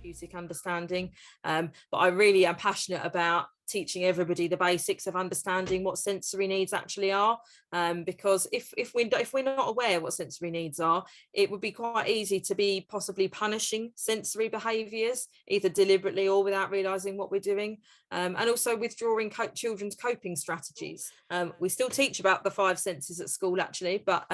therapeutic understanding. But I really am passionate about teaching everybody the basics of understanding what sensory needs actually are, because if we're not aware what sensory needs are, it would be quite easy to be possibly punishing sensory behaviours, either deliberately or without realising what we're doing, and also withdrawing children's coping strategies. We still teach about the five senses at school actually, but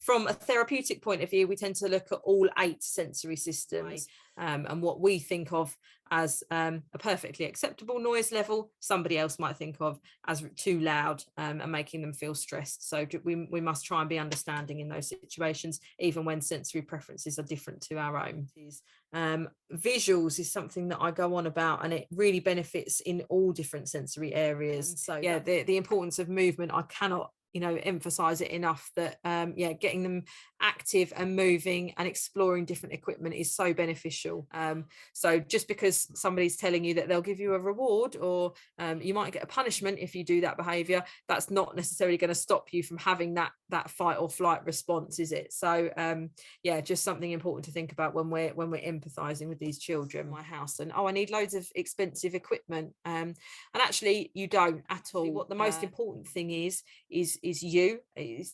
from a therapeutic point of view, we tend to look at all 8 sensory systems, and what we think of as a perfectly acceptable noise level, somebody else might think of as too loud, and making them feel stressed. So we must try and be understanding in those situations, even when sensory preferences are different to our own. Visuals is something that I go on about, and it really benefits in all different sensory areas. So yeah, the importance of movement, I cannot emphasize it enough, that getting them active and moving and exploring different equipment is so beneficial. So just because somebody's telling you that they'll give you a reward, or you might get a punishment if you do that behavior, that's not necessarily going to stop you from having that fight or flight response, is it? So just something important to think about when we're empathizing with these children. My house, and I need loads of expensive equipment, and actually you don't at all. What the most important thing is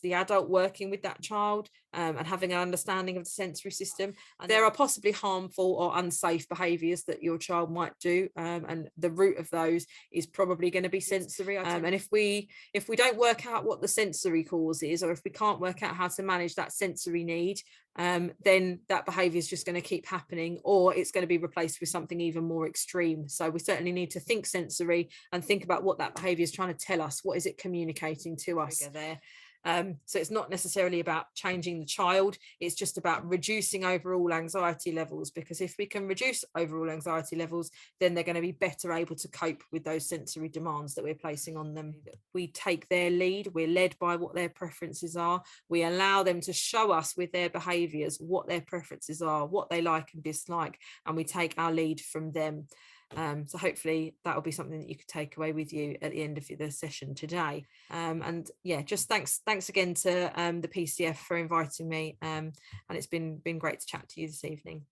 the adult working with that child, and having an understanding of the sensory system. And there are possibly harmful or unsafe behaviours that your child might do, and the root of those is probably going to be sensory. And if we don't work out what the sensory cause is, or if we can't work out how to manage that sensory need, then that behaviour is just going to keep happening, or it's going to be replaced with something even more extreme. So we certainly need to think sensory and think about what that behaviour is trying to tell us. What is it communicating to us there? So it's not necessarily about changing the child, it's just about reducing overall anxiety levels, because if we can reduce overall anxiety levels, then they're going to be better able to cope with those sensory demands that we're placing on them. We take their lead, we're led by what their preferences are, we allow them to show us with their behaviours what their preferences are, what they like and dislike, and we take our lead from them. So hopefully that will be something that you could take away with you at the end of the session today. And just thanks again to the PCF for inviting me, and it's been great to chat to you this evening.